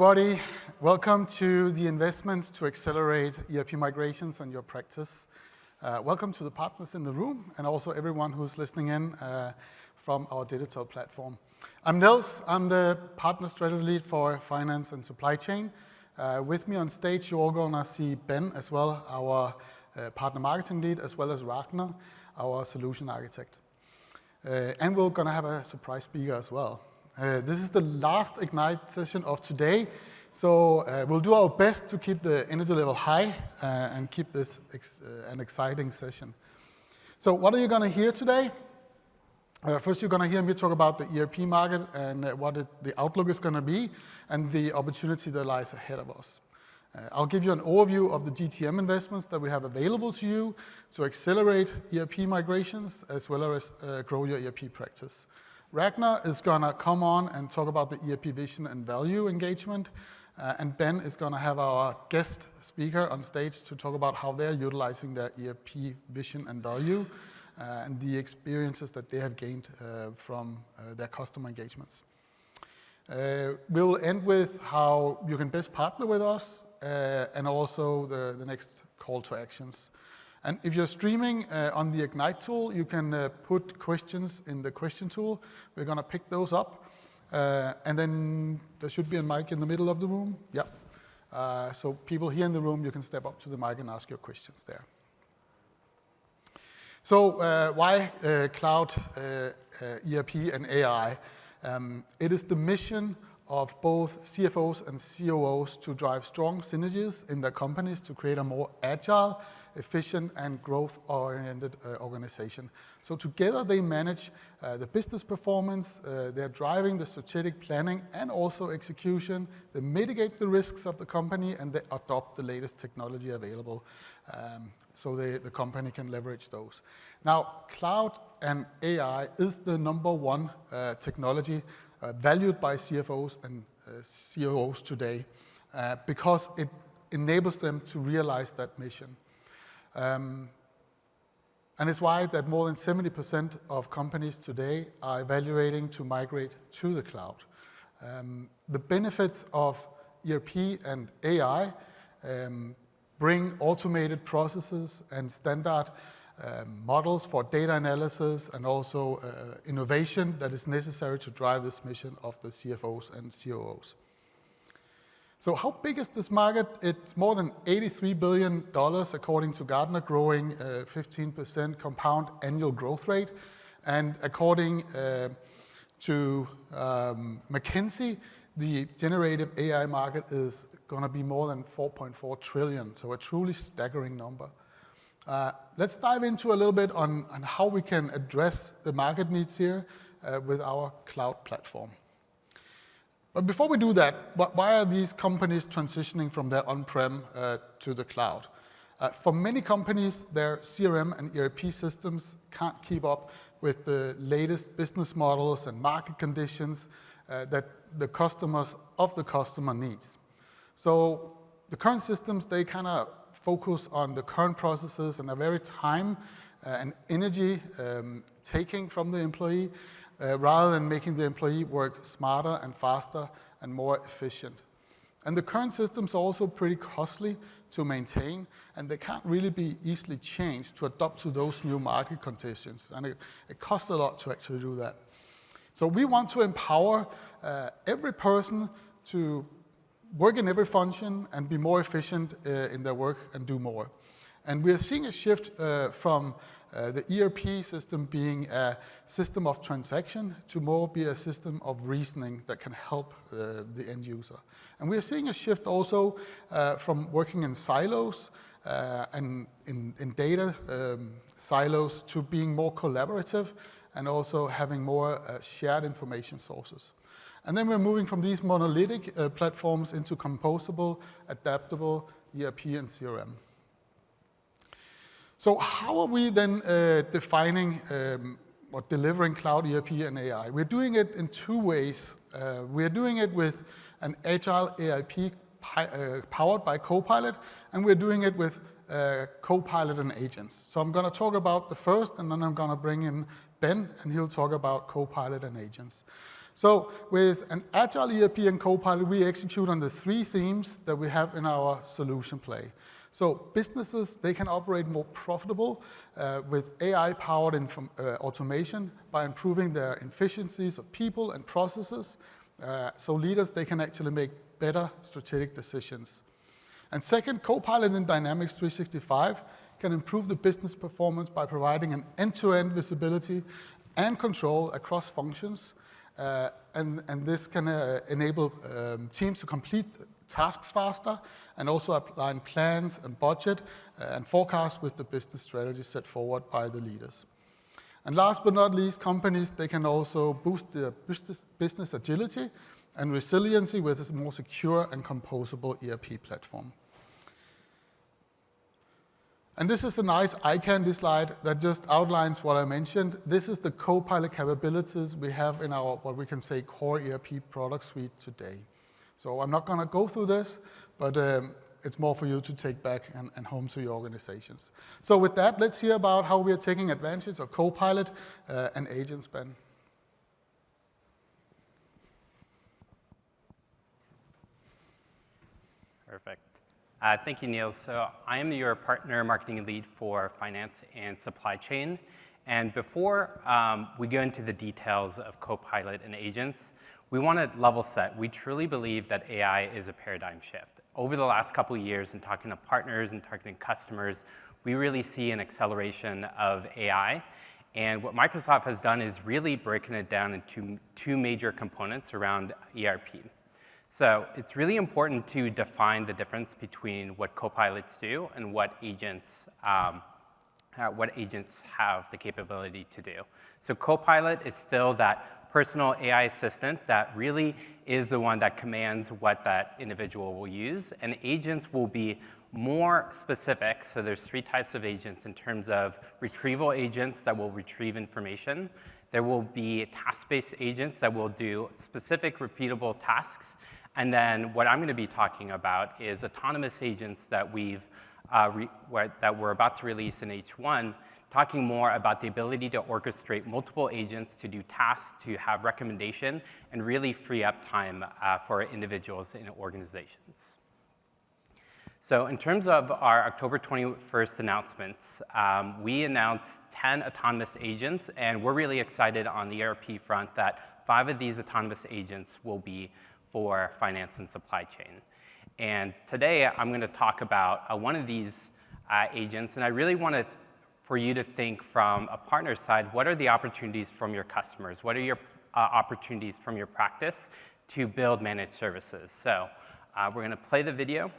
everybody. Welcome to the Investments to Accelerate ERP Migrations and Your Practice. Welcome to the partners in the room and also everyone who's listening in from our digital platform. I'm Niels. I'm the Partner Strategy Lead for Finance and Supply Chain. With me on stage, you're all going to see Ben as well, our Partner Marketing Lead, as well as Ragnar, our Solution Architect. And we're going to have a surprise speaker as well. This is the last Ignite session of today, so we'll do our best to keep the energy level high and keep this an exciting session. So what are you going to hear today? First, you're going to hear me talk about the ERP market and what the outlook is going to be and the opportunity that lies ahead of us. I'll give you an overview of the GTM investments that we have available to you to accelerate ERP migrations as well as grow your ERP practice. Ragnar is going to come on and talk about the ERP vision and value engagement, and Ben is going to have our guest speaker on stage to talk about how they're utilizing their ERP vision and value and the experiences that they have gained from their customer engagements. We'll end with how you can best partner with us and also the next call to actions. And if you're streaming on the Ignite tool, you can put questions in the question tool. We're going to pick those up. And then there should be a mic in the middle of the room. Yep. So people here in the room, you can step up to the mic and ask your questions there. So why cloud, ERP, and AI? It is the mission of both CFOs and COOs to drive strong synergies in their companies to create a more agile, efficient, and growth-oriented organization. So together they manage the business performance, they're driving the strategic planning and also execution, they mitigate the risks of the company, and they adopt the latest technology available so the company can leverage those. Now, cloud and AI is the number one technology valued by CFOs and COOs today because it enables them to realize that mission. And it's why that more than 70% of companies today are evaluating to migrate to the cloud. The benefits of ERP and AI bring automated processes and standard models for data analysis and also innovation that is necessary to drive this mission of the CFOs and COOs. So how big is this market? It's more than $83 billion according to Gartner, growing 15% compound annual growth rate. And according to McKinsey, the generative AI market is going to be more than $4.4 trillion, so a truly staggering number. Let's dive into a little bit on how we can address the market needs here with our cloud platform. But before we do that, why are these companies transitioning from their on-prem to the cloud? For many companies, their CRM and ERP systems can't keep up with the latest business models and market conditions that the customers of the customer needs. So the current systems, they kind of focus on the current processes and are very time and energy taking from the employee rather than making the employee work smarter and faster and more efficient. And the current systems are also pretty costly to maintain, and they can't really be easily changed to adapt to those new market conditions. And it costs a lot to actually do that. So we want to empower every person to work in every function and be more efficient in their work and do more. And we are seeing a shift from the ERP system being a system of transaction to more be a system of reasoning that can help the end user. And we are seeing a shift also from working in silos and in data silos to being more collaborative and also having more shared information sources. And then we're moving from these monolithic platforms into composable, adaptable ERP and CRM. So how are we then defining or delivering cloud ERP and AI? We're doing it in two ways. We're doing it with an agile AIP powered by Copilot, and we're doing it with Copilot and agents. So I'm going to talk about the first, and then I'm going to bring in Ben, and he'll talk about Copilot and agents. So with an agile ERP and Copilot, we execute on the 3 themes that we have in our solution play. So businesses, they can operate more profitable with AI-powered automation by improving their efficiencies of people and processes. So leaders, they can actually make better strategic decisions. And second, Copilot in Dynamics 365 can improve the business performance by providing an end-to-end visibility and control across functions. And this can enable teams to complete tasks faster and also align plans and budget and forecast with the business strategy set forward by the leaders. And last but not least, companies, they can also boost their business agility and resiliency with a more secure and composable ERP platform. And this is a nice eye candy slide that just outlines what I mentioned. This is the Copilot capabilities we have in our, what we can say, core ERP product suite today. So I'm not going to go through this, but it's more for you to take back and home to your organizations. So with that, let's hear about how we are taking advantage of Copilot and agents, Ben. Perfect. Thank you, Niels. So I am your partner marketing lead for finance and supply chain. And before we go into the details of Copilot and agents, we want to level set. We truly believe that AI is a paradigm shift. Over the last couple of years, in talking to partners and targeting customers, we really see an acceleration of AI. And what Microsoft has done is really breaking it down into 2 major components around ERP. So it's really important to define the difference between what Copilots do and what agents have the capability to do. So Copilot is still that personal AI assistant that really is the one that commands what that individual will use. And agents will be more specific. So there's 3 types of agents in terms of retrieval agents that will retrieve information. There will be task-based agents that will do specific repeatable tasks. And then what I'm going to be talking about is autonomous agents that we're about to release in H1, talking more about the ability to orchestrate multiple agents to do tasks, to have recommendation, and really free up time for individuals in organizations. So in terms of our October 21st announcements, we announced 10 autonomous agents, and we're really excited on the ERP front that 5 of these autonomous agents will be for finance and supply chain. And today, I'm going to talk about one of these agents, and I really want for you to think from a partner side, what are the opportunities from your customers? What are your opportunities from your practice to build managed services? So we're going to play the video,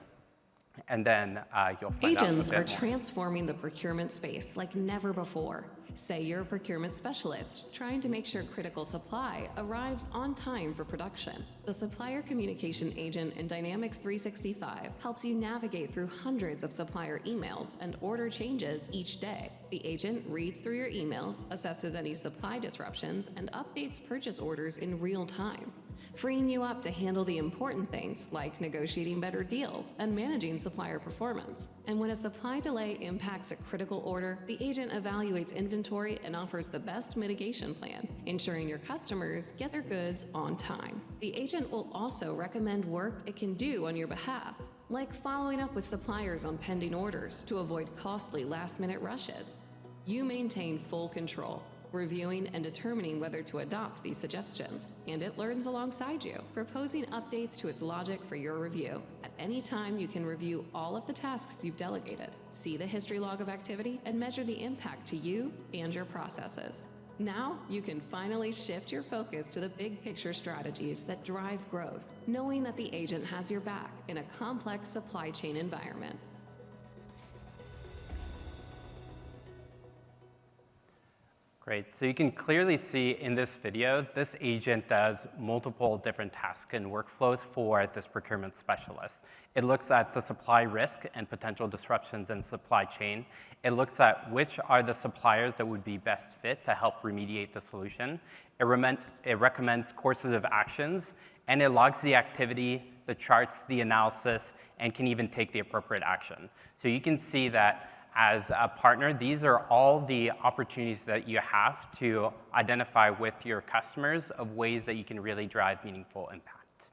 and then you'll find out a bit more. Agents are transforming the procurement space like never before. Say you're a procurement specialist trying to make sure critical supply arrives on time for production. The Supplier Communication Agent in Dynamics 365 helps you navigate through hundreds of supplier emails and order changes each day. The agent reads through your emails, assesses any supply disruptions, and updates purchase orders in real time, freeing you up to handle the important things like negotiating better deals and managing supplier performance. And when a supply delay impacts a critical order, the agent evaluates inventory and offers the best mitigation plan, ensuring your customers get their goods on time. The agent will also recommend work it can do on your behalf, like following up with suppliers on pending orders to avoid costly last-minute rushes. You maintain full control, reviewing and determining whether to adopt these suggestions, and it learns alongside you, proposing updates to its logic for your review. At any time, you can review all of the tasks you've delegated, see the history log of activity, and measure the impact to you and your processes. Now, you can finally shift your focus to the big picture strategies that drive growth, knowing that the agent has your back in a complex supply chain environment. Great. So you can clearly see in this video, this agent does multiple different tasks and workflows for this procurement specialist. It looks at the supply risk and potential disruptions in supply chain. It looks at which are the suppliers that would be best fit to help remediate the solution. It recommends courses of actions, and it logs the activity, the charts, the analysis, and can even take the appropriate action. So you can see that as a partner, these are all the opportunities that you have to identify with your customers of ways that you can really drive meaningful impact.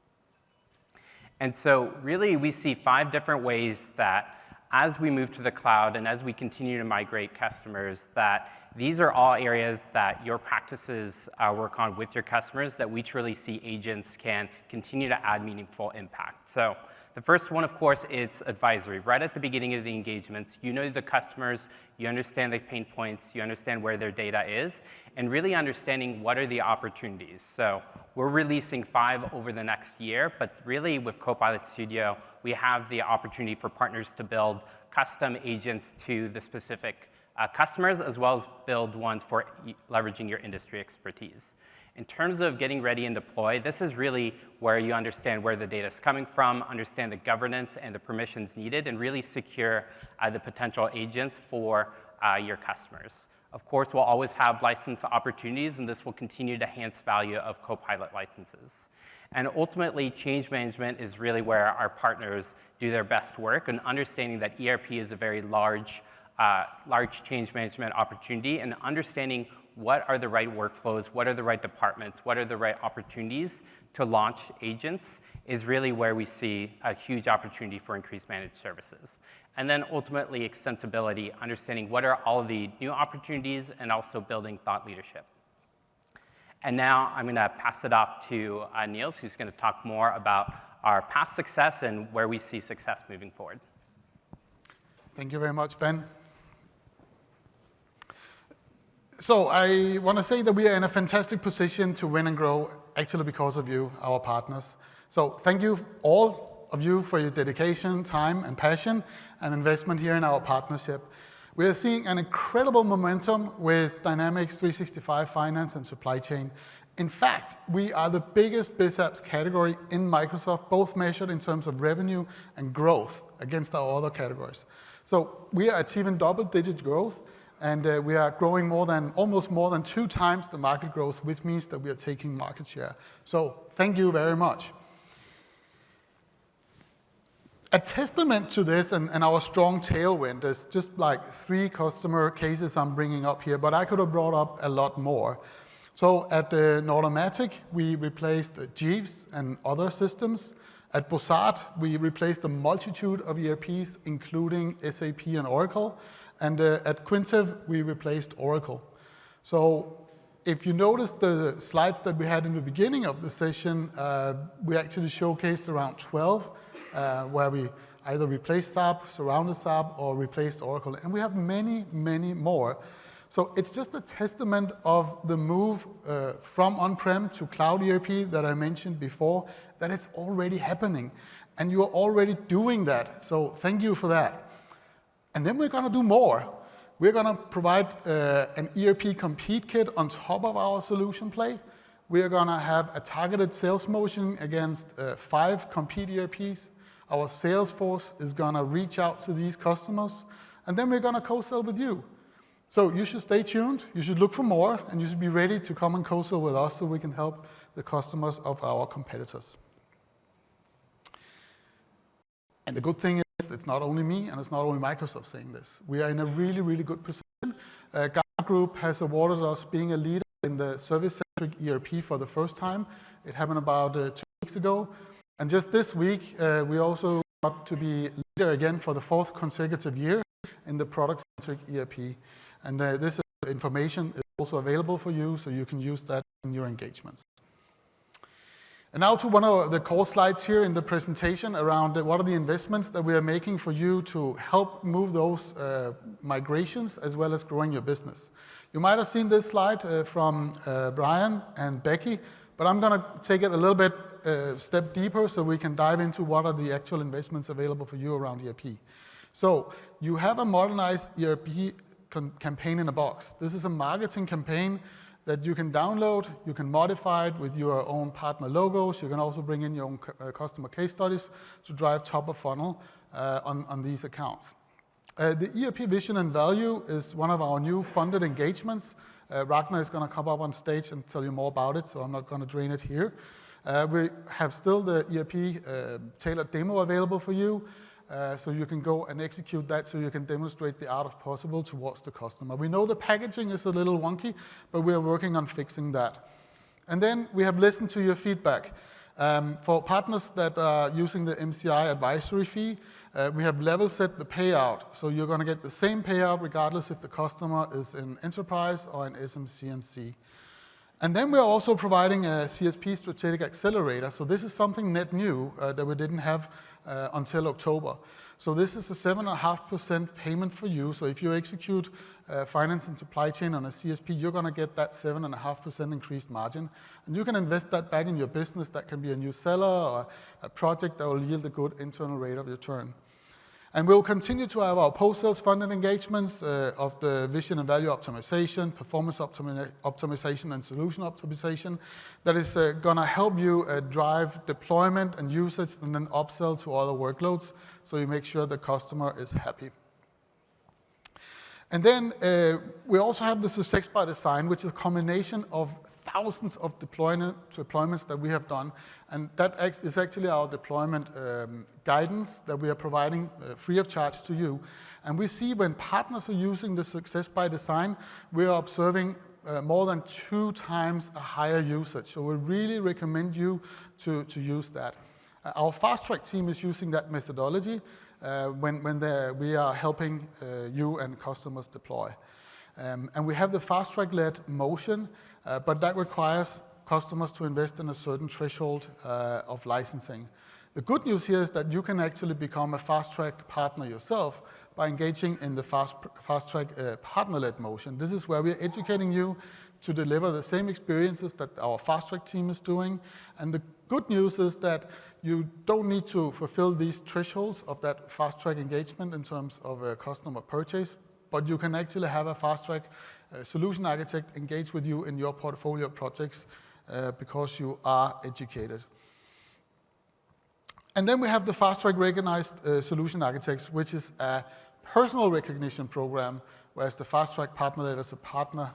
And so really, we see 5 different ways that as we move to the cloud and as we continue to migrate customers, that these are all areas that your practices work on with your customers that we truly see agents can continue to add meaningful impact. So the first one, of course, is advisory. Right at the beginning of the engagements, you know the customers, you understand the pain points, you understand where their data is, and really understanding what are the opportunities. So we're releasing 5 over the next year, but really with Copilot Studio, we have the opportunity for partners to build custom agents to the specific customers, as well as build ones for leveraging your industry expertise. In terms of getting ready and deploy, this is really where you understand where the data is coming from, understand the governance and the permissions needed, and really secure the potential agents for your customers. Of course, we'll always have license opportunities, and this will continue to enhance value of Copilot licenses. And ultimately, change management is really where our partners do their best work, and understanding that ERP is a very large change management opportunity, and understanding what are the right workflows, what are the right departments, what are the right opportunities to launch agents is really where we see a huge opportunity for increased managed services. And then ultimately, extensibility, understanding what are all of the new opportunities, and also building thought leadership. And now I'm going to pass it off to Niels, who's going to talk more about our past success and where we see success moving forward. Thank you very much, Ben. So I want to say that we are in a fantastic position to win and grow, actually because of you, our partners. So thank you, all of you, for your dedication, time, and passion, and investment here in our partnership. We are seeing an incredible momentum with Dynamics 365 Finance and Supply Chain. In fact, we are the biggest BizApps category in Microsoft, both measured in terms of revenue and growth against our other categories. So we are achieving double-digit growth, and we are growing almost more than 2 times the market growth, which means that we are taking market share. So thank you very much. A testament to this and our strong tailwind is just like 3 customer cases I'm bringing up here, but I could have brought up a lot more. So at Nordomatic, we replaced Jeeves and other systems. At Bossard, we replaced a multitude of ERPs, including SAP and Oracle. And at Quintiv, we replaced Oracle. So if you notice the slides that we had in the beginning of the session, we actually showcased around 12, where we either replaced SAP, surrounded SAP, or replaced Oracle. And we have many, many more. So it's just a testament of the move from on-prem to cloud ERP that I mentioned before, that it's already happening. And you're already doing that. So thank you for that. And then we're going to do more. We're going to provide an ERP Compete Kit on top of our solution play. We are going to have a targeted sales motion against 5 Compete ERPs. Our sales force is going to reach out to these customers. And then we're going to co-sell with you. So you should stay tuned. You should look for more. And you should be ready to come and co-sell with us so we can help the customers of our competitors. And the good thing is, it's not only me and it's not only Microsoft saying this. We are in a really, really good position. Gartner Group has awarded us being a leader in the service-centric ERP for the first time. It happened about 2 weeks ago. And just this week, we also got to be leader again for the 4th consecutive year in the product-centric ERP. And this information is also available for you, so you can use that in your engagements. And now to one of the core slides here in the presentation around what are the investments that we are making for you to help move those migrations as well as growing your business. You might have seen this slide from Brian and Becky, but I'm going to take it a little bit step deeper so we can dive into what are the actual investments available for you around ERP. So you have a modernized ERP campaign in a box. This is a marketing campaign that you can download, you can modify it with your own partner logos. You can also bring in your own customer case studies to drive top of funnel on these accounts. The ERP Vision and Value is one of our new funded engagements. Ragnar is going to come up on stage and tell you more about it, so I'm not going to drain it here. We have still the ERP tailored demo available for you. so you can go and execute that so you can demonstrate the art of possible towards the customer. We know the packaging is a little wonky, but we are working on fixing that. And then we have listened to your feedback. For partners that are using the MCI advisory fee, we have level set the payout. So you're going to get the same payout regardless if the customer is in enterprise or in SMC&C. And then we're also providing a CSP strategic accelerator. So this is something net new that we didn't have until October. So this is a 7.5% payment for you. So if you execute finance and supply chain on a CSP, you're going to get that 7.5% increased margin. And you can invest that back in your business. That can be a new seller or a project that will yield a good internal rate of return. And we'll continue to have our post-sales funded engagements of the vision and value optimization, performance optimization, and solution optimization that is going to help you drive deployment and usage and then upsell to other workloads so you make sure the customer is happy. And then we also have the Success by Design, which is a combination of thousands of deployments that we have done. And that is actually our deployment guidance that we are providing free of charge to you. And we see when partners are using the Success by Design, we are observing more than 2 times a higher usage. So we really recommend you to use that. Our fast track team is using that methodology when we are helping you and customers deploy. And we have the fast track led motion, but that requires customers to invest in a certain threshold of licensing. The good news here is that you can actually become a fast track partner yourself by engaging in the fast track partner-led motion. This is where we're educating you to deliver the same experiences that our fast track team is doing. And the good news is that you don't need to fulfill these thresholds of that fast track engagement in terms of a customer purchase, but you can actually have a fast track solution architect engage with you in your portfolio projects because you are educated. And then we have the fast track recognized solution architects, which is a personal recognition program, whereas the fast track partner-led is a partner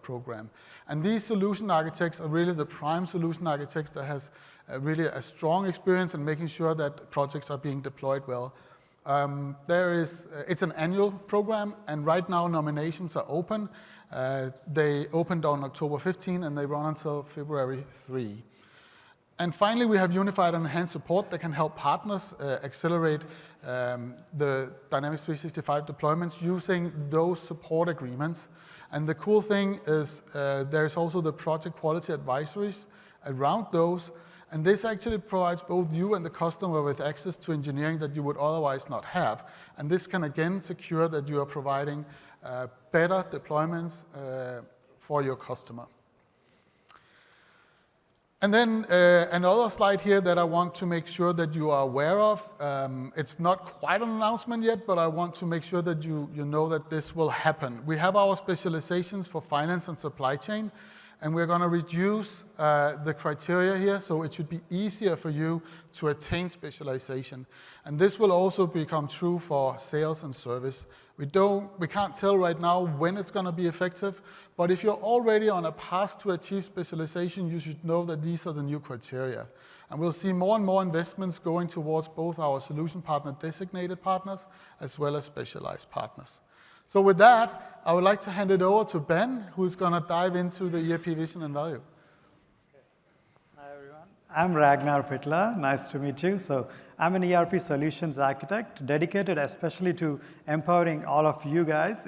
program. And these solution architects are really the prime solution architects that has really a strong experience in making sure that projects are being deployed well. It's an annual program, and right now nominations are open. They opened on October 15, and they run until February 3. And finally, we have unified and enhanced support that can help partners accelerate the Dynamics 365 deployments using those support agreements. And the cool thing is there's also the project quality advisories around those. And this actually provides both you and the customer with access to engineering that you would otherwise not have. And this can again secure that you are providing better deployments for your customer. And then another slide here that I want to make sure that you are aware of. It's not quite an announcement yet, but I want to make sure that you know that this will happen. We have our specializations for finance and supply chain, and we're going to reduce the criteria here, so it should be easier for you to attain specialization. And this will also become true for sales and service. We can't tell right now when it's going to be effective, but if you're already on a path to achieve specialization, you should know that these are the new criteria. And we'll see more and more investments going towards both our solution partner designated partners as well as specialized partners. So with that, I would like to hand it over to Ben, who's going to dive into the ERP vision and value. Hi, everyone. I'm Ragnar Pitla. Nice to meet you. So I'm an ERP solutions architect dedicated especially to empowering all of you guys,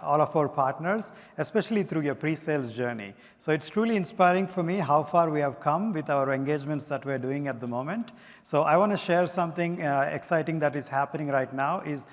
all of our partners, especially through your pre-sales journey. So it's truly inspiring for me how far we have come with our engagements that we're doing at the moment. So I want to share something exciting that is happening right now is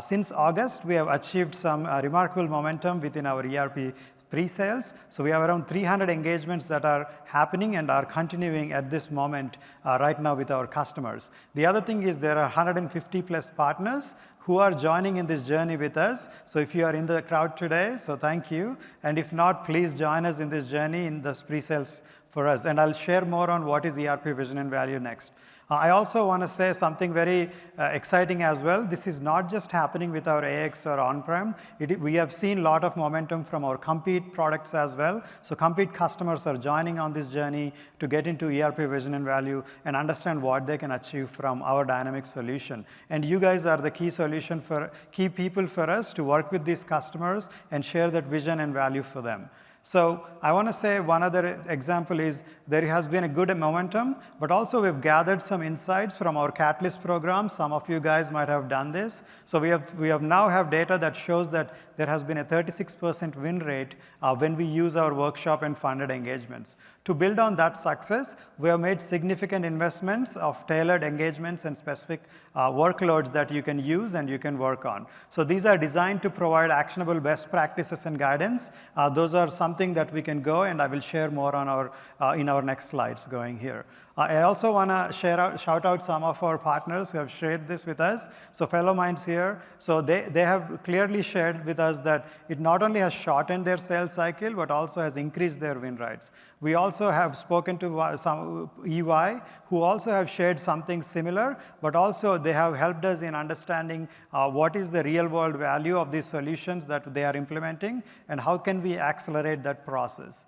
since August, we have achieved some remarkable momentum within our ERP pre-sales. So we have around 300 engagements that are happening and are continuing at this moment right now with our customers. The other thing is there are 150 plus partners who are joining in this journey with us. So if you are in the crowd today, so thank you. And if not, please join us in this journey in this pre-sales for us. And I'll share more on what is ERP vision and value next. I also want to say something very exciting as well. This is not just happening with our AX or on-prem. We have seen a lot of momentum from our Compete products as well. So Compete customers are joining on this journey to get into ERP vision and value and understand what they can achieve from our Dynamics solution. And you guys are the key people for us to work with these customers and share that vision and value for them. So I want to say one other example is there has been a good momentum, but also we've gathered some insights from our Catalyst program. Some of you guys might have done this. So we have now have data that shows that there has been a 36% win rate when we use our workshop and funded engagements. To build on that success, we have made significant investments of tailored engagements and specific workloads that you can use and you can work on. So these are designed to provide actionable best practices and guidance. Those are something that we can go, and I will share more on in our next slides going here. I also want to shout out some of our partners who have shared this with us. So Fellow Minds here, so they have clearly shared with us that it not only has shortened their sales cycle, but also has increased their win rates. We also have spoken to some EY, who also have shared something similar, but also they have helped us in understanding what is the real world value of these solutions that they are implementing, and how can we accelerate that process.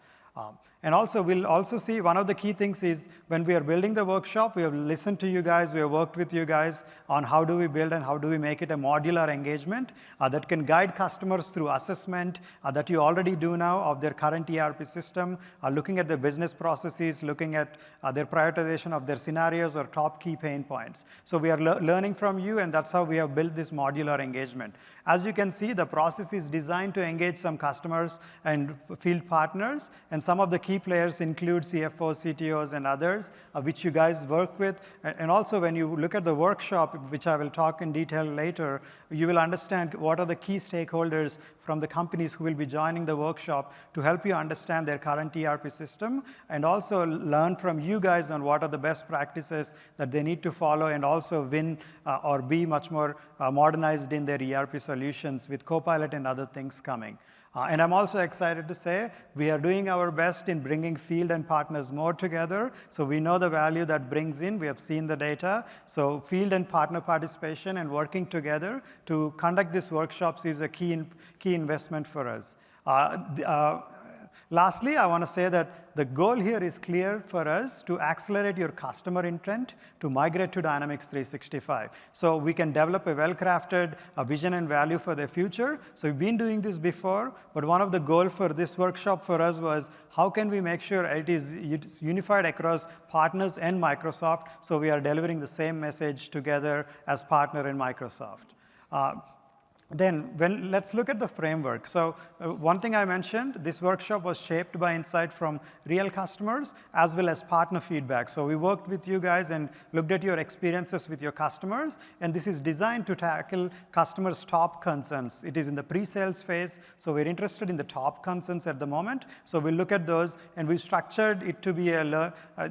And also, we'll also see one of the key things is when we are building the workshop, we have listened to you guys, we have worked with you guys on how do we build and how do we make it a modular engagement that can guide customers through assessment that you already do now of their current ERP system, looking at the business processes, looking at their prioritization of their scenarios or top key pain points. So we are learning from you, and that's how we have built this modular engagement. As you can see, the process is designed to engage some customers and field partners, and some of the key players include CFOs, CTOs, and others, which you guys work with. And also, when you look at the workshop, which I will talk in detail later, you will understand what are the key stakeholders from the companies who will be joining the workshop to help you understand their current ERP system, and also learn from you guys on what are the best practices that they need to follow, and also win or be much more modernized in their ERP solutions with Copilot and other things coming. And I'm also excited to say we are doing our best in bringing field and partners more together. So we know the value that brings in. We have seen the data. So field and partner participation and working together to conduct these workshops is a key investment for us. Lastly, I want to say that the goal here is clear for us to accelerate your customer intent to migrate to Dynamics 365. So we can develop a well-crafted vision and value for the future. So we've been doing this before, but one of the goals for this workshop for us was how can we make sure it is unified across partners and Microsoft, so we are delivering the same message together as partner in Microsoft. Then let's look at the framework. So one thing I mentioned, this workshop was shaped by insight from real customers as well as partner feedback. So we worked with you guys and looked at your experiences with your customers, and this is designed to tackle customers' top concerns. It is in the pre-sales phase, so we're interested in the top concerns at the moment. So we'll look at those, and we structured it to be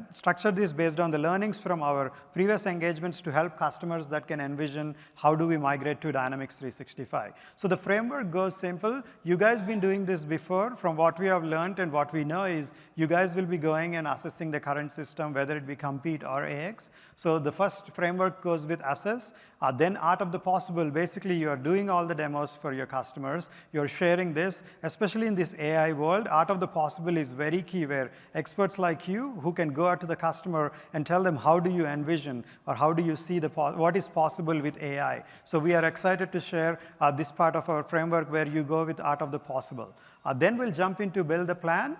structured this based on the learnings from our previous engagements to help customers that can envision how do we migrate to Dynamics 365. So the framework goes simple. You guys been doing this before. From what we have learned and what we know is you guys will be going and assessing the current system, whether it be Compete or AX. So the first framework goes with assess. Then art of the possible, basically you are doing all the demos for your customers. You're sharing this, especially in this AI world. Art of the possible is very key, where experts like you who can go out to the customer and tell them how do you envision or how do you see what is possible with AI. So we are excited to share this part of our framework where you go with art of the possible. Then we'll jump into build the plan.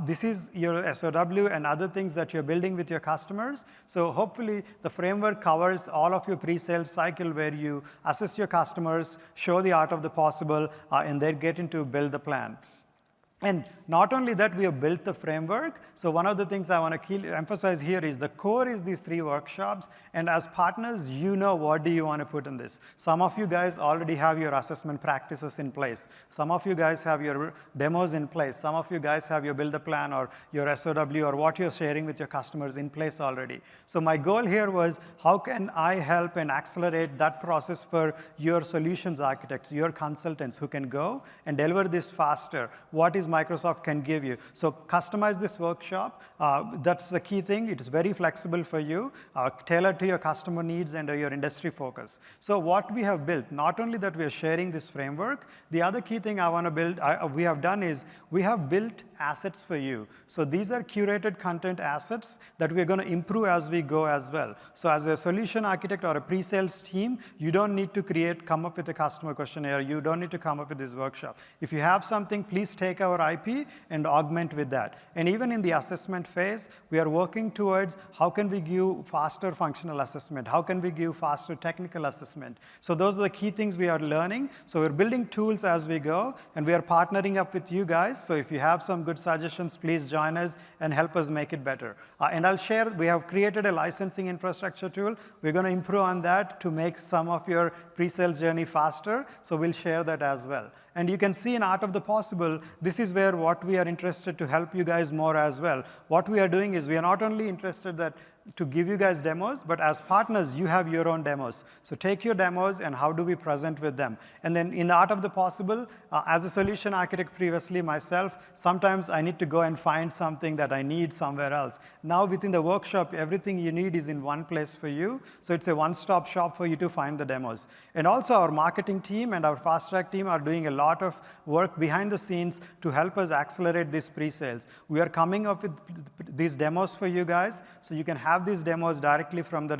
This is your SOW and other things that you're building with your customers. So hopefully the framework covers all of your pre-sales cycle where you assess your customers, show the art of the possible, and then get into build the plan. And not only that, we have built the framework. So one of the things I want to emphasize here is the core is these 3 workshops. And as partners, you know what do you want to put in this. Some of you guys already have your assessment practices in place. Some of you guys have your demos in place. Some of you guys have your build a plan or your SOW or what you're sharing with your customers in place already. So my goal here was how can I help and accelerate that process for your solutions architects, your consultants who can go and deliver this faster. What is Microsoft can give you. So customize this workshop. That's the key thing. It is very flexible for you, tailored to your customer needs and your industry focus. So what we have built, not only that we are sharing this framework, the other key thing I want to build, we have done is we have built assets for you. So these are curated content assets that we're going to improve as we go as well. So as a solution architect or a pre-sales team, you don't need to come up with a customer questionnaire. You don't need to come up with this workshop. If you have something, please take our IP and augment with that. And even in the assessment phase, we are working towards how can we give faster functional assessment? How can we give faster technical assessment? So those are the key things we are learning. So we're building tools as we go, and we are partnering up with you guys. So if you have some good suggestions, please join us and help us make it better. And I'll share, we have created a licensing infrastructure tool. We're going to improve on that to make some of your pre-sales journey faster. So we'll share that as well. And you can see in Art of the Possible, this is where what we are interested to help you guys more as well. What we are doing is we are not only interested to give you guys demos, but as partners, you have your own demos. So take your demos and how do we present with them? And then in the Art of the Possible, as a solution architect previously myself, sometimes I need to go and find something that I need somewhere else. Now within the workshop, everything you need is in one place for you. So it's a one-stop shop for you to find the demos. And also our marketing team and our fast track team are doing a lot of work behind the scenes to help us accelerate this pre-sales. We are coming up with these demos for you guys, so you can have these demos directly from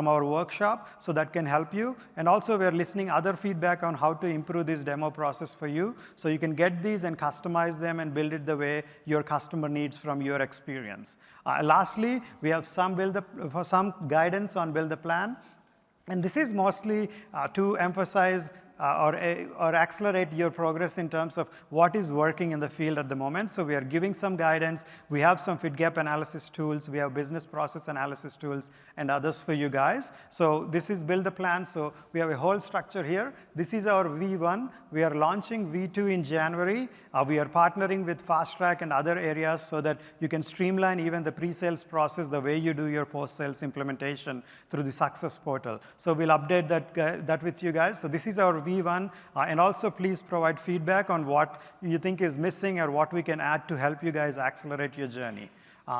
our workshop, so that can help you. And also we're listening other feedback on how to improve this demo process for you, so you can get these and customize them and build it the way your customer needs from your experience. Lastly, we have some guidance on build the plan. And this is mostly to emphasize or accelerate your progress in terms of what is working in the field at the moment. So we are giving some guidance. We have some fit gap analysis tools. We have business process analysis tools and others for you guys. So this is build the plan. So we have a whole structure here. This is our V1. We are launching V2 in January. We are partnering with Fast Track and other areas so that you can streamline even the pre-sales process, the way you do your post-sales implementation through the Success Portal. So we'll update that with you guys. So this is our V1, and also please provide feedback on what you think is missing or what we can add to help you guys accelerate your journey.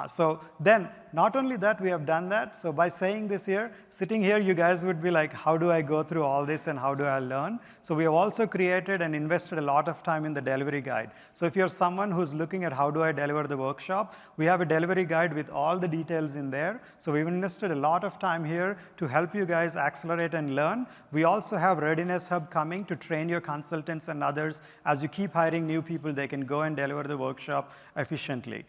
So then, not only that, we have done that. So by saying this here, sitting here, you guys would be like, how do I go through all this and how do I learn? So we have also created and invested a lot of time in the delivery guide. So if you're someone who's looking at how do I deliver the workshop, we have a delivery guide with all the details in there. So we've invested a lot of time here to help you guys accelerate and learn. We also have Readiness Hub coming to train your consultants and others. As you keep hiring new people, they can go and deliver the workshop efficiently.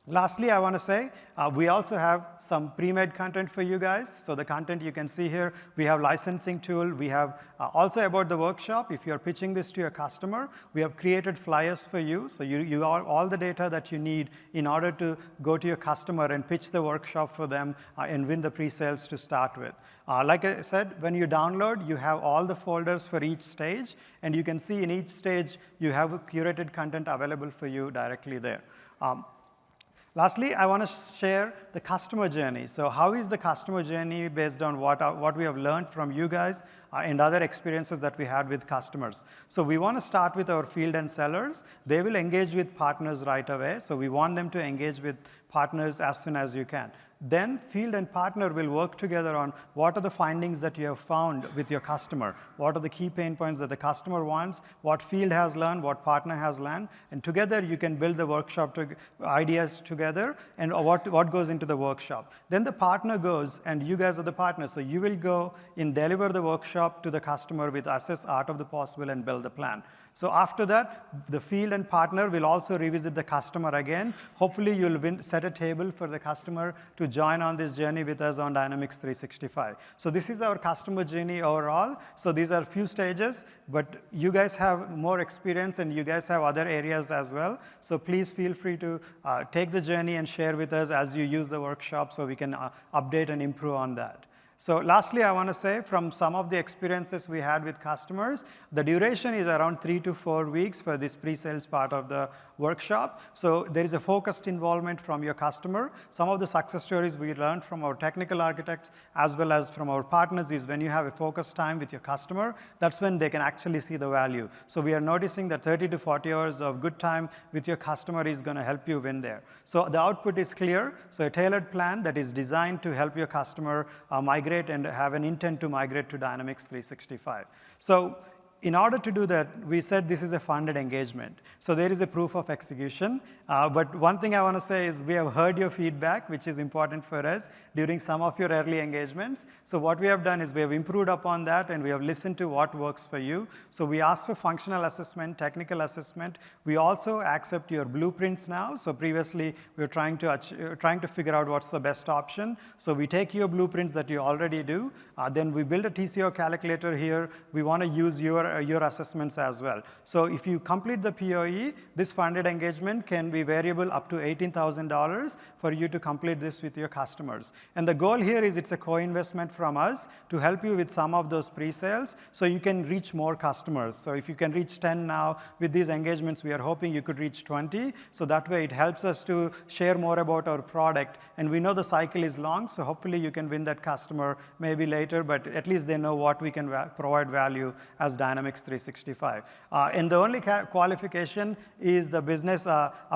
Lastly, I want to say we also have some pre-made content for you guys. So the content you can see here, we have licensing tool. We have also about the workshop. If you're pitching this to your customer, we have created flyers for you. So you have all the data that you need in order to go to your customer and pitch the workshop for them and win the pre-sales to start with. Like I said, when you download, you have all the folders for each stage. And you can see in each stage, you have curated content available for you directly there. Lastly, I want to share the customer journey. So how is the customer journey based on what we have learned from you guys and other experiences that we had with customers? So we want to start with our field and sellers. They will engage with partners right away. So we want them to engage with partners as soon as you can. Then field and partner will work together on what are the findings that you have found with your customer, what are the key pain points that the customer wants, what field has learned, what partner has learned, and together you can build the workshop ideas together and what goes into the workshop. Then the partner goes, and you guys are the partners, so you will go and deliver the workshop to the customer with Assess Art of the Possible and build the plan. So after that, the field and partner will also revisit the customer again. Hopefully, you'll set a table for the customer to join on this journey with us on Dynamics 365. So this is our customer journey overall. So these are a few stages, but you guys have more experience and you guys have other areas as well. So please feel free to take the journey and share with us as you use the workshop so we can update and improve on that. So lastly, I want to say from some of the experiences we had with customers, the duration is around 3 to 4 weeks for this pre-sales part of the workshop. So there is a focused involvement from your customer. Some of the success stories we learned from our technical architects as well as from our partners is when you have a focused time with your customer, that's when they can actually see the value. So we are noticing that 30 to 40 hours of good time with your customer is going to help you win there. So the output is clear. So a tailored plan that is designed to help your customer migrate and have an intent to migrate to Dynamics 365. So in order to do that, we said this is a funded engagement. So there is a proof of execution. But one thing I want to say is we have heard your feedback, which is important for us during some of your early engagements. So what we have done is we have improved upon that, and we have listened to what works for you. So we asked for functional assessment, technical assessment. We also accept your blueprints now. So previously, we were trying to figure out what's the best option. So we take your blueprints that you already do. Then we build a TCO calculator here. We want to use your assessments as well. So if you complete the POE, this funded engagement can be variable up to $18,000 for you to complete this with your customers. And the goal here is it's a co-investment from us to help you with some of those pre-sales so you can reach more customers. So if you can reach 10 now with these engagements, we are hoping you could reach 20. So that way it helps us to share more about our product. And we know the cycle is long, so hopefully you can win that customer maybe later, but at least they know what we can provide value as Dynamics 365. And the only qualification is the business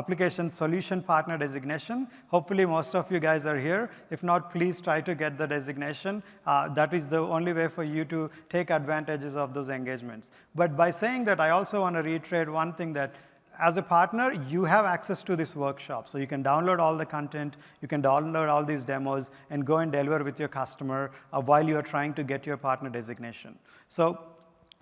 application solution partner designation. Hopefully most of you guys are here. If not, please try to get the designation. That is the only way for you to take advantages of those engagements. But by saying that, I also want to reiterate one thing that as a partner, you have access to this workshop. So you can download all the content, you can download all these demos, and go and deliver with your customer while you're trying to get your partner designation. So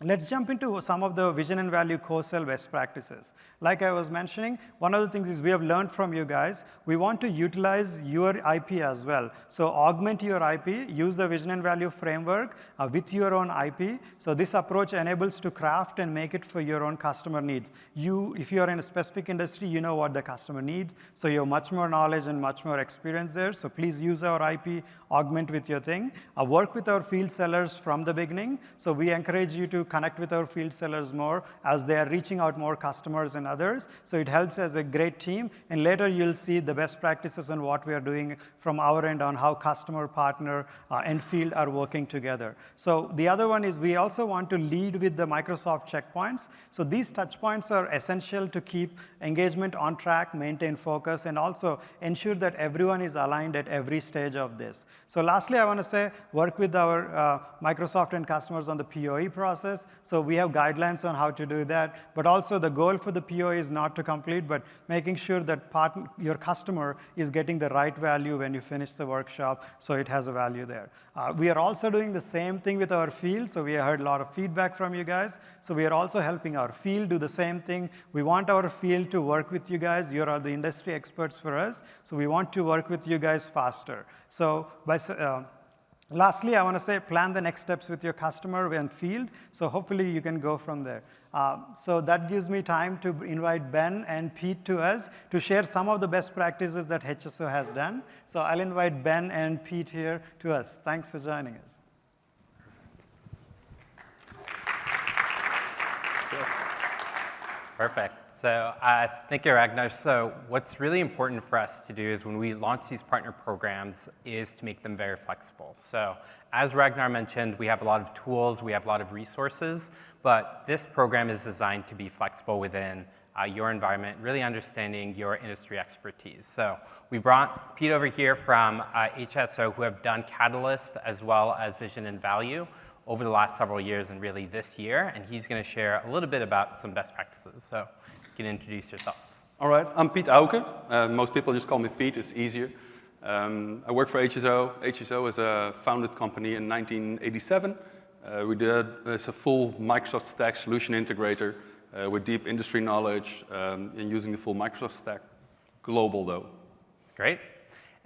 let's jump into some of the vision and value co-sell best practices. Like I was mentioning, one of the things is we have learned from you guys. We want to utilize your IP as well. So augment your IP, use the vision and value framework with your own IP. So this approach enables to craft and make it for your own customer needs. If you are in a specific industry, you know what the customer needs. So you have much more knowledge and much more experience there. So please use our IP, augment with your thing. Work with our field sellers from the beginning. So we encourage you to connect with our field sellers more as they are reaching out more customers and others. So it helps as a great team. And later you'll see the best practices and what we are doing from our end on how customer, partner, and field are working together. So the other one is we also want to lead with the Microsoft checkpoints. So these touch points are essential to keep engagement on track, maintain focus, and also ensure that everyone is aligned at every stage of this. So lastly, I want to say work with our Microsoft and customers on the POE process. So we have guidelines on how to do that. But also the goal for the POE is not to complete, but making sure that your customer is getting the right value when you finish the workshop, so it has a value there. We are also doing the same thing with our field. So we have heard a lot of feedback from you guys. So we are also helping our field do the same thing. We want our field to work with you guys. You are the industry experts for us. So we want to work with you guys faster. So lastly, I want to say plan the next steps with your customer and field. So hopefully you can go from there. So that gives me time to invite Ben and Pete to us to share some of the best practices that HSO has done. So I'll invite Ben and Pete here to us. Thanks for joining us. Perfect. So thank you, Ragnar. So what's really important for us to do is when we launch these partner programs is to make them very flexible. So as Ragnar mentioned, we have a lot of tools, we have a lot of resources, but this program is designed to be flexible within your environment, really understanding your industry expertise. So we brought Pete over here from HSO who have done Catalyst as well as Vision and Value over the last several years and really this year, and he's going to share a little bit about some best practices. So you can introduce yourself. All right, I'm Piet Auke. Most people just call me Pete, it's easier. I work for HSO. HSO is a founded company in 1987. It's a full Microsoft stack solution integrator with deep industry knowledge and using the full Microsoft stack. Global though. Great.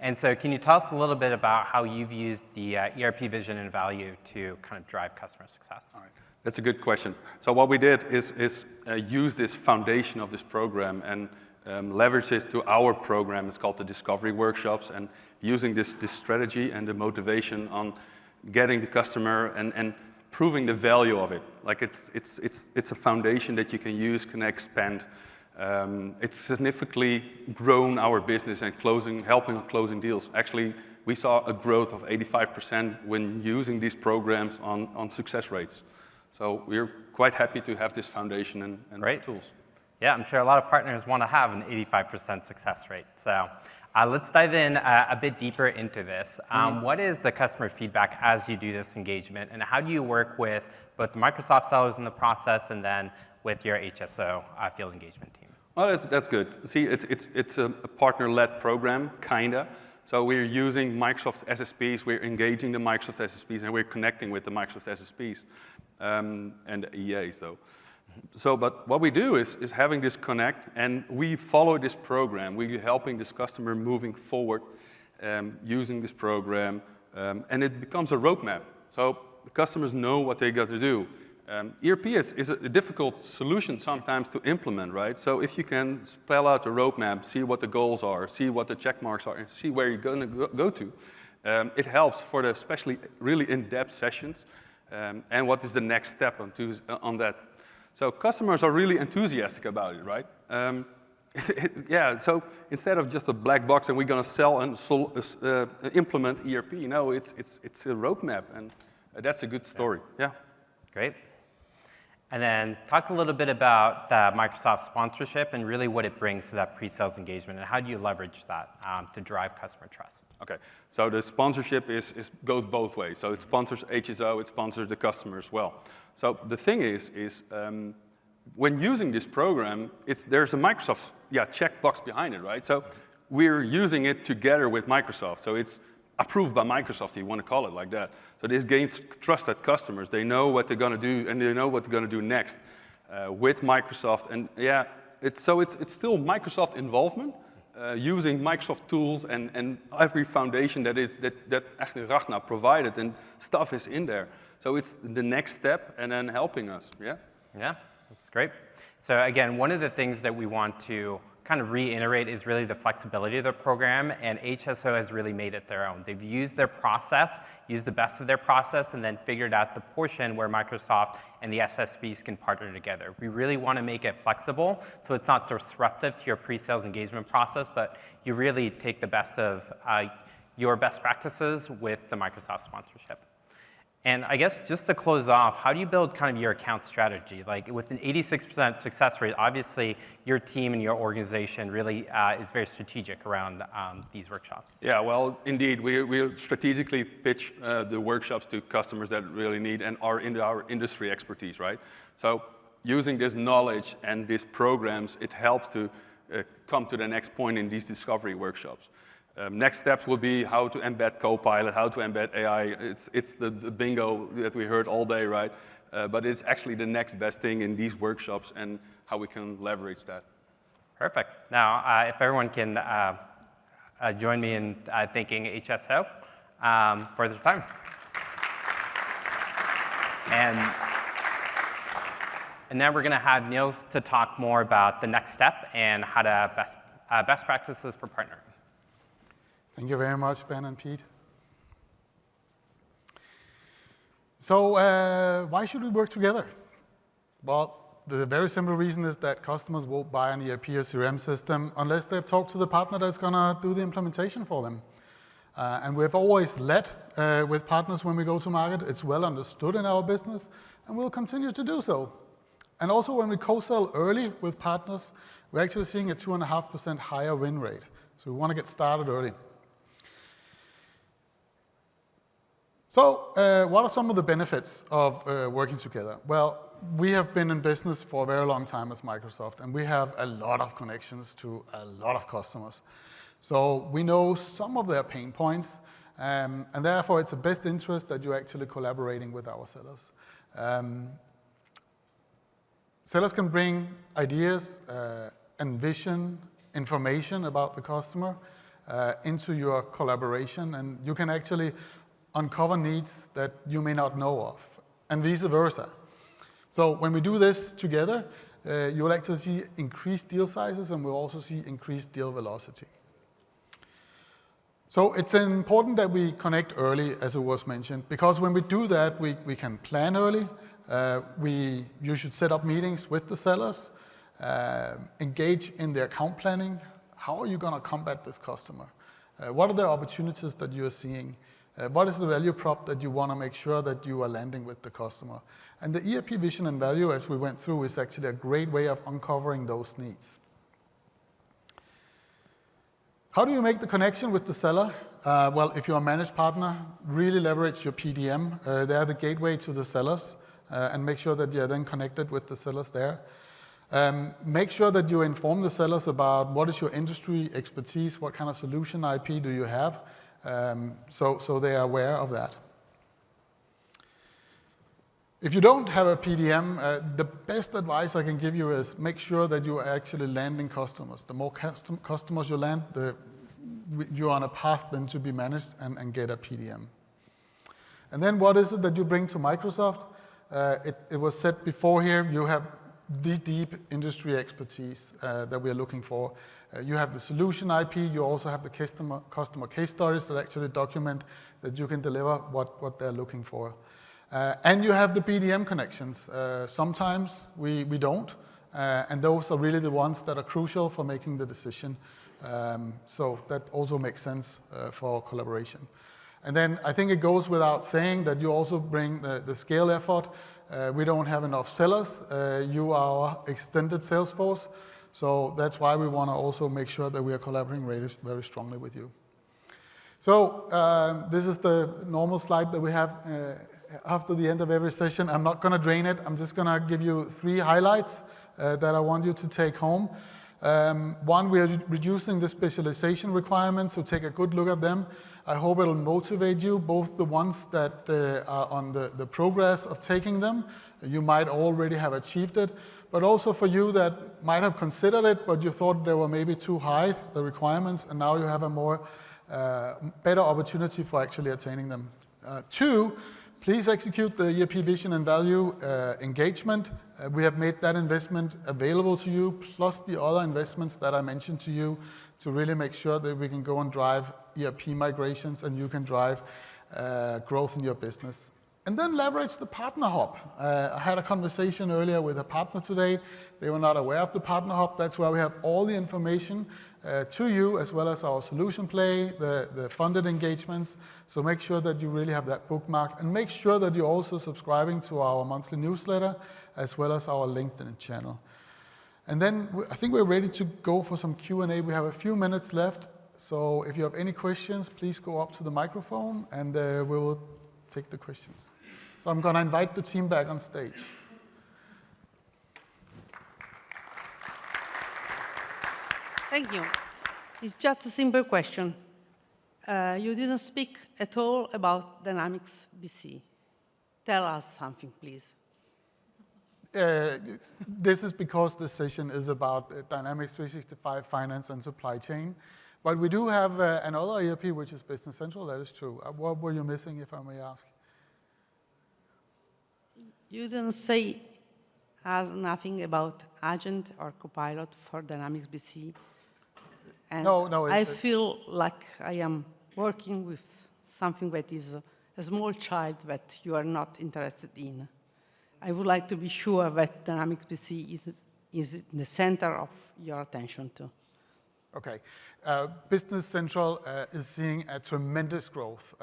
And so can you tell us a little bit about how you've used the ERP Vision and Value to kind of drive customer success? All right. That's a good question. So what we did is use this foundation of this program and leverage this to our program. It's called the Discovery Workshops, and using this strategy and the motivation on getting the customer and proving the value of it. Like it's a foundation that you can use, can expand. It's significantly grown our business and helping on closing deals. Actually, we saw a growth of 85% when using these programs on success rates. So we're quite happy to have this foundation and Great. tools. Yeah, I'm sure a lot of partners want to have an 85% success rate. So let's dive in a bit deeper into this. What is the customer feedback as you do this engagement, and how do you work with both the Microsoft sellers in the process and then with your HSO field engagement team? Well, that's good. See, it's a partner-led program, kinda. So we're using Microsoft SSPs, we're engaging the Microsoft SSPs, and we're connecting with the Microsoft SSPs and the EAs, though. So, but what we do is having this connect, and we follow this program. We're helping this customer moving forward, using this program, and it becomes a roadmap. So the customers know what they got to do. ERP is a difficult solution sometimes to implement, right? So if you can spell out a roadmap, see what the goals are, see what the check marks are, and see where you're going to go to, it helps for the especially really in-depth sessions, and what is the next step on that. So customers are really enthusiastic about it, right? Yeah, so instead of just a black box and we're going to sell and implement ERP, no, it's a roadmap, and that's a good story. Yeah. Great. And then talk a little bit about the Microsoft sponsorship and really what it brings to that pre-sales engagement, and how do you leverage that to drive customer trust? Okay, so the sponsorship goes both ways. So it sponsors HSO, it sponsors the customer as well. So the thing is when using this program, there's a Microsoft checkbox behind it, right? So we're using it together with Microsoft. So it's approved by Microsoft, if you want to call it like that. So this gains trusted customers. They know what they're going to do, and they know what they're going to do next with Microsoft. And yeah, it's still Microsoft involvement, using Microsoft tools and every foundation that actually Ragnar provided, and stuff is in there. So it's the next step, and then helping us. Yeah. Yeah, that's great. So again, one of the things that we want to kind of reiterate is really the flexibility of the program, and HSO has really made it their own. They've used their process, used the best of their process, and then figured out the portion where Microsoft and the SSPs can partner together. We really want to make it flexible, so it's not disruptive to your pre-sales engagement process, but you really take the best of your best practices with the Microsoft sponsorship. And I guess just to close off, how do you build kind of your account strategy? Like with an 86% success rate, obviously your team and your organization really is very strategic around these workshops. Yeah, well, indeed, we strategically pitch the workshops to customers that really need and are in our industry expertise, right? So using this knowledge and these programs, it helps to come to the next point in these discovery workshops. Next steps will be how to embed Copilot, how to embed AI. It's the bingo that we heard all day, right? But it's actually the next best thing in these workshops and how we can leverage that. Perfect. Now, if everyone can join me in thanking HSO for their time. And now we're going to have Niels to talk more about the next step and how to best practices for partnering. Thank you very much, Ben and Pete. So why should we work together? Well, the very simple reason is that customers won't buy an ERP or CRM system unless they've talked to the partner that's going to do the implementation for them. And we've always led with partners when we go to market. It's well understood in our business, and we'll continue to do so. And also when we co-sell early with partners, we're actually seeing a 2.5% higher win rate. So we want to get started early. So what are some of the benefits of working together? Well, we have been in business for a very long time as Microsoft, and we have a lot of connections to a lot of customers. So we know some of their pain points, and therefore it's the best interest that you're actually collaborating with our sellers. Sellers can bring ideas and vision, information about the customer into your collaboration, and you can actually uncover needs that you may not know of, and vice versa. So when we do this together, you'll actually see increased deal sizes, and we'll also see increased deal velocity. So it's important that we connect early, as it was mentioned, because when we do that, we can plan early. You should set up meetings with the sellers, engage in the account planning. How are you going to combat this customer? What are the opportunities that you are seeing? What is the value prop that you want to make sure that you are landing with the customer? And the ERP vision and value, as we went through, is actually a great way of uncovering those needs. How do you make the connection with the seller? Well, if you're a managed partner, really leverage your PDM. They are the gateway to the sellers, and make sure that you're then connected with the sellers there. Make sure that you inform the sellers about what is your industry expertise, what kind of solution IP do you have, so they are aware of that. If you don't have a PDM, the best advice I can give you is make sure that you are actually landing customers. The more customers you land, you're on a path then to be managed and get a PDM. And then what is it that you bring to Microsoft? It was said before here, you have the deep industry expertise that we are looking for. You have the solution IP, you also have the customer case stories that actually document that you can deliver what they're looking for. And you have the PDM connections. Sometimes we don't, and those are really the ones that are crucial for making the decision. So that also makes sense for collaboration. And then I think it goes without saying that you also bring the scale effort. We don't have enough sellers. You are our extended sales force. So that's why we want to also make sure that we are collaborating very strongly with you. So this is the normal slide that we have after the end of every session. I'm not going to drain it. I'm just going to give you 3 highlights that I want you to take home. One, we are reducing the specialization requirements, so take a good look at them. I hope it'll motivate you, both the ones that are on the progress of taking them. You might already have achieved it, but also for you that might have considered it, but you thought they were maybe too high, the requirements, and now you have a better opportunity for actually attaining them. 2, please execute the ERP vision and value engagement. We have made that investment available to you, plus the other investments that I mentioned to you, to really make sure that we can go and drive ERP migrations and you can drive growth in your business. And then leverage the Partner Hub. I had a conversation earlier with a partner today. They were not aware of the Partner Hub. That's why we have all the information to you, as well as our solution play, the funded engagements. So make sure that you really have that bookmarked, and make sure that you're also subscribing to our monthly newsletter, as well as our LinkedIn channel. And then I think we're ready to go for some Q&A. We have a few minutes left. So if you have any questions, please go up to the microphone and we will take the questions. So I'm going to invite the team back on stage. Thank you. It's just a simple question. You didn't speak at all about Dynamics BC. Tell us something, please. This is because this session is about Dynamics 365 Finance and Supply Chain. But we do have another ERP, which is Business Central. That is true. What were you missing, if I may ask? You didn't say nothing about Agent or Copilot for Dynamics BC. And No. I feel like I am working with something that is a small child that you are not interested in. I would like to be sure that Dynamics BC is in the center of your attention too. Okay. Business Central is seeing a tremendous growth.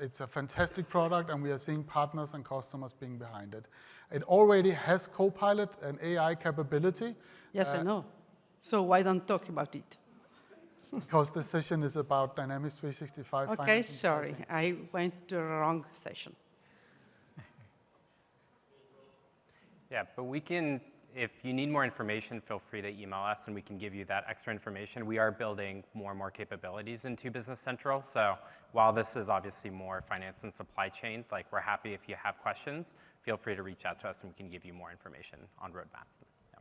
It's a fantastic product, and we are seeing partners and customers being behind it. It already has Copilot and AI capability. Yes, I know. So why don't talk about it? Because this session is about Dynamics 365. Okay, sorry. I went to the wrong session. Yeah, but we can, if you need more information, feel free to email us and we can give you that extra information. We are building more and more capabilities into Business Central. So while this is obviously more finance and supply chain, like we're happy if you have questions, feel free to reach out to us and we can give you more information on roadmaps. Yeah.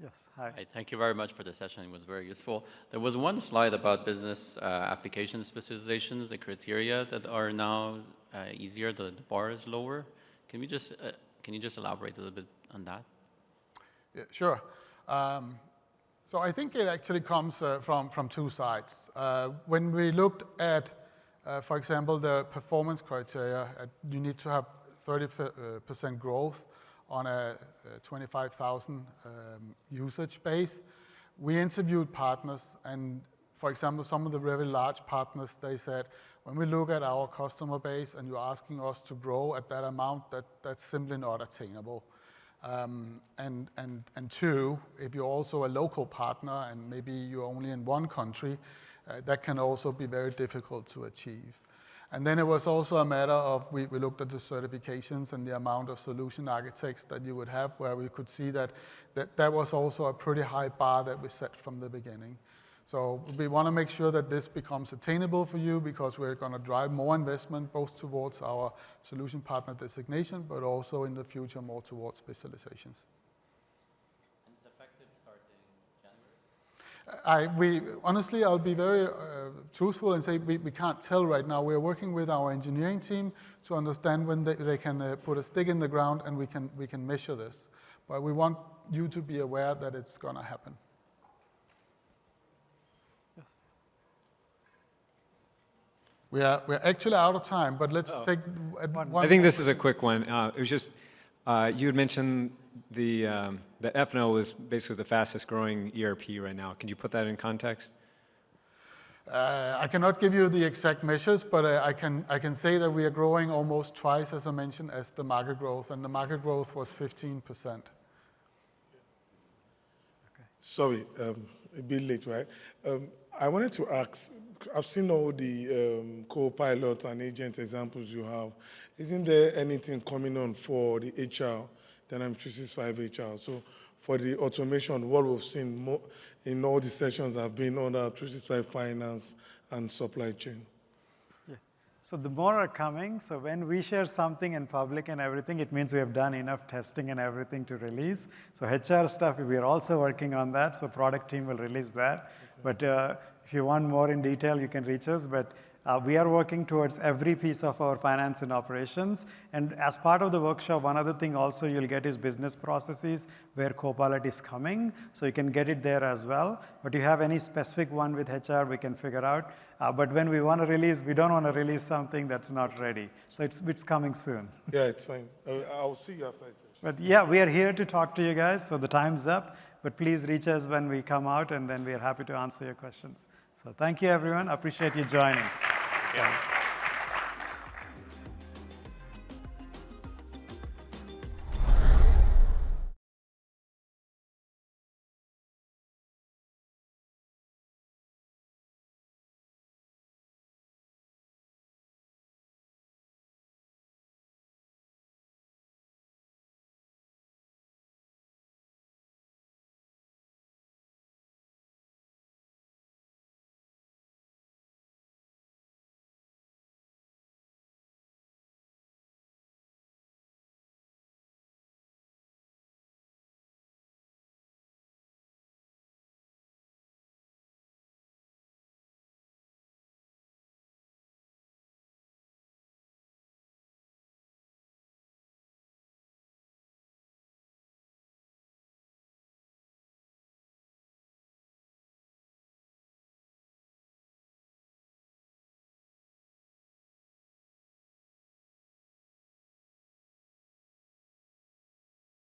Yes, hi. Hi, thank you very much for the session. It was very useful. There was one slide about business application specializations, the criteria that are now easier, the bar is lower. Can you just elaborate a little bit on that? Yeah, sure. So I think it actually comes from two sides. When we looked at, for example, the performance criteria, you need to have 30% growth on a 25,000 usage base. We interviewed partners, and for example, some of the very large partners, they said, when we look at our customer base and you're asking us to grow at that amount, that's simply not attainable. And two, if you're also a local partner and maybe you're only in one country, that can also be very difficult to achieve. And then it was also a matter of, we looked at the certifications and the amount of solution architects that you would have, where we could see that was also a pretty high bar that we set from the beginning. So we want to make sure that this becomes attainable for you, because we're going to drive more investment both towards our solution partner designation, but also in the future more towards specializations. And it's effective starting January? Honestly, I'll be very truthful and say we can't tell right now. We're working with our engineering team to understand when they can put a stick in the ground and we can measure this. But we want you to be aware that it's going to happen. We're actually out of time, but let's take one. I think this is a quick one. It was just, you had mentioned the FNO is basically the fastest growing ERP right now. Can you put that in context? I cannot give you the exact measures, but I can say that we are growing almost twice, as I mentioned, as the market growth, and the market growth was 15%. Sorry, a bit late, right? I wanted to ask, I've seen all the co-pilot and agent examples you have. Isn't there anything coming on for the HR, Dynamics 365 HR? So for the automation, what we've seen more in all the sessions have been under 365 finance and supply chain. Yeah. So the more are coming. So when we share something in public and everything, it means we have done enough testing and everything to release. So HR stuff, we are also working on that. So product team will release that. Okay. But if you want more in detail, you can reach us. But we are working towards every piece of our finance and operations. And as part of the workshop, one other thing also you'll get is business processes, where Copilot is coming. So you can get it there as well. But you have any specific one with HR, we can figure out. But when we want to release, we don't want to release something that's not ready. So it's coming soon. Yeah, it's fine. I'll see you after. But yeah, we are here to talk to you guys. So the time's up. But please reach us when we come out, and then we are happy to answer your questions. So thank you, everyone. I appreciate you joining. Yeah.